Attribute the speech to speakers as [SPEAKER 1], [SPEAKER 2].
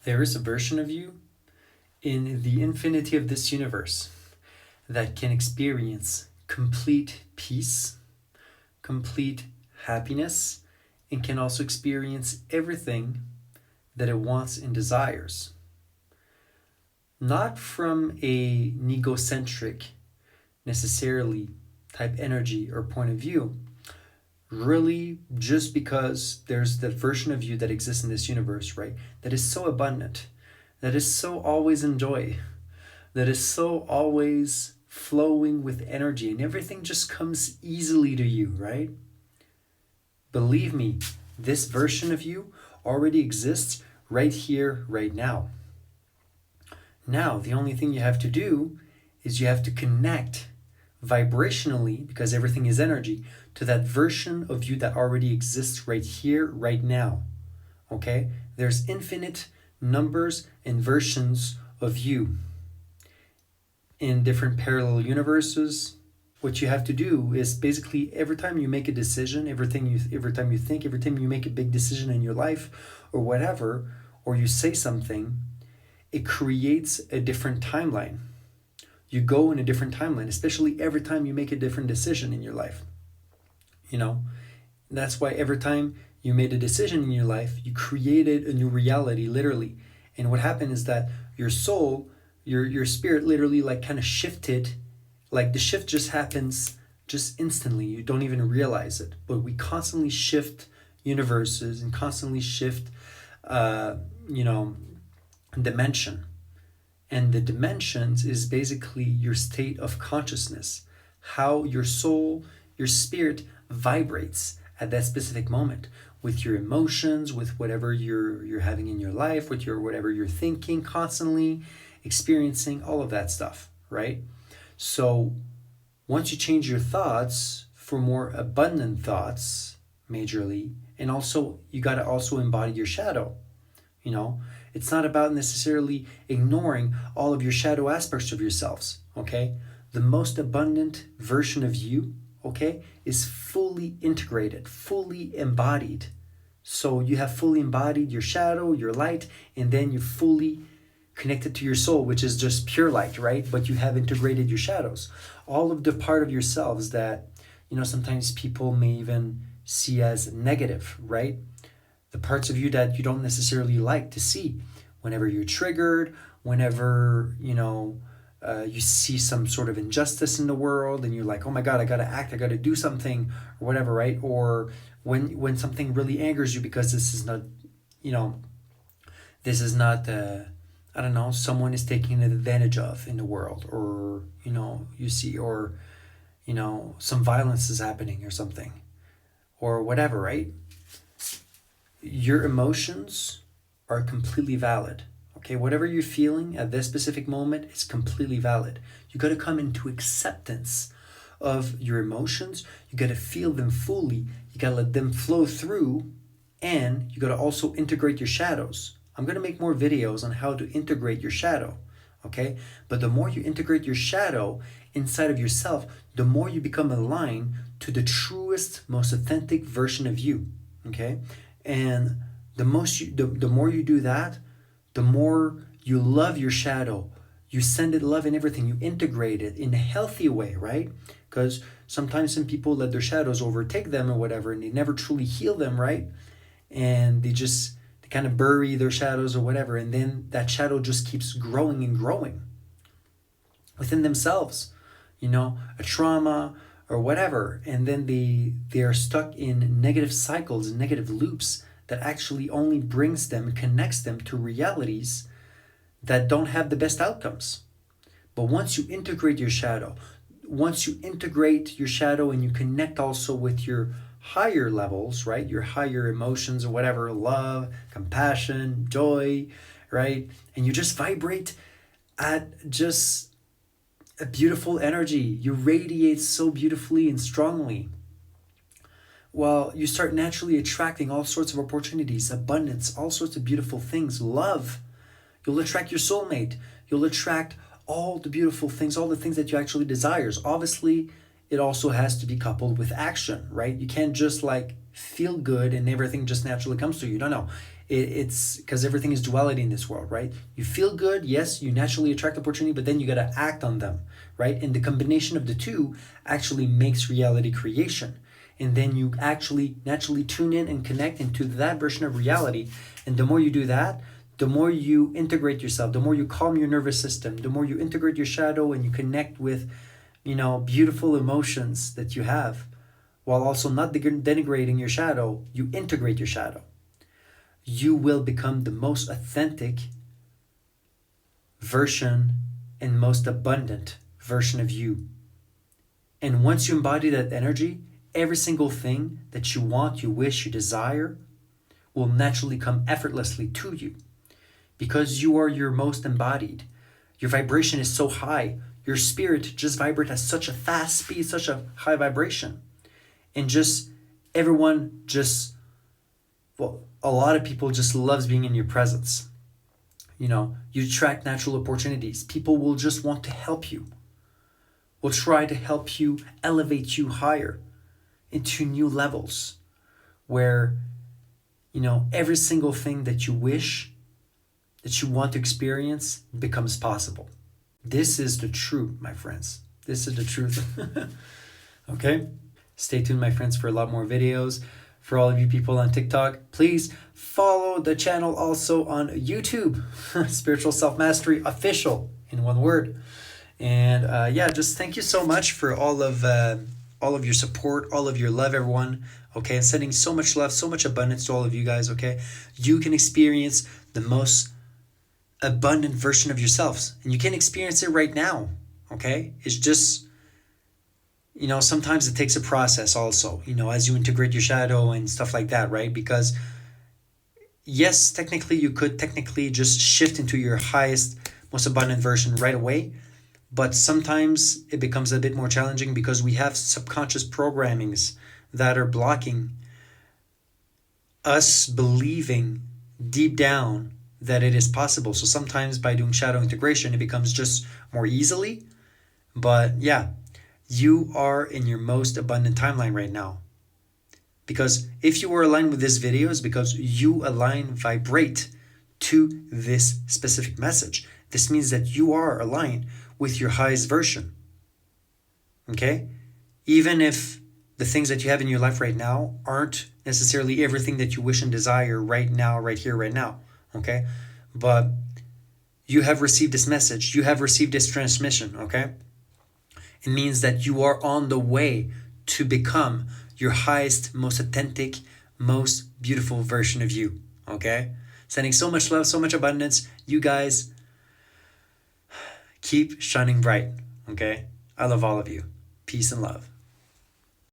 [SPEAKER 1] There is a version of you in the infinity of this universe that can experience complete peace, complete happiness, and can also experience everything that it wants and desires. Not from a egocentric, necessarily type energy or point of view, really just because there's that version of you that exists in this universe, right? That is so abundant, that is so always in joy, that is so always flowing with energy, and everything just comes easily to you, right? Believe me, this version of you already exists right here, right now. Now, the only thing you have to do is you have to connect vibrationally, because everything is energy, to that version of you that already exists right here, right now. Okay? There's infinite numbers and versions of you in different parallel universes. What you have to do is basically every time you make a decision, every time you think, every time you make a big decision in your life or whatever, or you say something, it creates a different timeline. You go in a different timeline, especially every time you make a different decision in your life. You know, that's why every time you made a decision in your life, you created a new reality, literally. And what happened is that your soul, your spirit literally like kind of shifted. Like the shift just happens just instantly. You don't even realize it. But we constantly shift universes and constantly shift, dimension. And the dimensions is basically your state of consciousness, how your soul, your spirit vibrates at that specific moment with your emotions, with whatever you're having in your life, with your whatever you're thinking, constantly experiencing, all of that stuff, right? So once you change your thoughts for more abundant thoughts, majorly, and also you got to also embody your shadow. It's not about necessarily ignoring all of your shadow aspects of yourselves, okay? The most abundant version of you, okay, is fully integrated, fully embodied. So you have fully embodied your shadow, your light, and then you fully connected to your soul, which is just pure light, right? But you have integrated your shadows. All of the part of yourselves that, sometimes people may even see as negative, right? The parts of you that you don't necessarily like to see whenever you're triggered, whenever you see some sort of injustice in the world and you're like, oh my god, I gotta act, I gotta do something or whatever, right? Or when something really angers you because this is not I don't know, someone is taking advantage of in the world, or you see, or some violence is happening or something or whatever, right? Your emotions are completely valid. Okay, whatever you're feeling at this specific moment is completely valid. You got to come into acceptance of your emotions. You got to feel them fully. You got to let them flow through, and you got to also integrate your shadows. I'm going to make more videos on how to integrate your shadow. Okay, but the more you integrate your shadow inside of yourself, the more you become aligned to the truest, most authentic version of you. Okay, and the more you do that, the more you love your shadow. You send it love and everything. You integrate it in a healthy way, right? Because sometimes some people let their shadows overtake them or whatever, and they never truly heal them, right? And they kind of bury their shadows or whatever, and then that shadow just keeps growing and growing within themselves. A trauma or whatever, and then they are stuck in negative cycles and negative loops that actually only brings them, connects them to realities that don't have the best outcomes. But once you integrate your shadow, and you connect also with your higher levels, right? Your higher emotions or whatever, love, compassion, joy, right? And you just vibrate at just a beautiful energy. You radiate so beautifully and strongly. Well, you start naturally attracting all sorts of opportunities, abundance, all sorts of beautiful things, love. You'll attract your soulmate. You'll attract all the beautiful things, all the things that you actually desire. Obviously, it also has to be coupled with action, right? You can't just like feel good and everything just naturally comes to you. No. It's because everything is duality in this world, right? You feel good, yes, you naturally attract opportunity, but then you got to act on them, right? And the combination of the two actually makes reality creation. And then you actually naturally tune in and connect into that version of reality. And the more you do that, the more you integrate yourself, the more you calm your nervous system, the more you integrate your shadow and you connect with, beautiful emotions that you have, while also not denigrating your shadow, you integrate your shadow. You will become the most authentic version and most abundant version of you. And once you embody that energy, every single thing that you want, you wish, you desire will naturally come effortlessly to you because you are your most embodied. Your vibration is so high. Your spirit just vibrates at such a fast speed, such a high vibration. And just everyone just, a lot of people just loves being in your presence. You attract natural opportunities. People will just want to help you, will try to help you elevate you higher into new levels where, every single thing that you wish, that you want to experience becomes possible. This is the truth, my friends. This is the truth. Okay? Stay tuned, my friends, for a lot more videos. For all of you people on TikTok, please follow the channel also on YouTube. Spiritual Self Mastery Official, in one word. And just thank you so much for all of your support, all of your love, everyone. Okay, I'm sending so much love, so much abundance to all of you guys. Okay, you can experience the most abundant version of yourselves, and you can experience it right now. Okay, it's just, sometimes it takes a process also, as you integrate your shadow and stuff like that, right? Because yes, technically you could just shift into your highest, most abundant version right away. But sometimes it becomes a bit more challenging because we have subconscious programmings that are blocking us believing deep down that it is possible. So sometimes by doing shadow integration, it becomes just more easily. But yeah, you are in your most abundant timeline right now. Because if you are aligned with this video, it's because you vibrate to this specific message. This means that you are aligned with your highest version. Okay? Even if the things that you have in your life right now aren't necessarily everything that you wish and desire right now, right here, right now. Okay? But you have received this message. You have received this transmission. Okay? It means that you are on the way to become your highest, most authentic, most beautiful version of you. Okay? Sending so much love, so much abundance. You guys keep shining bright. Okay? I love all of you. Peace and love.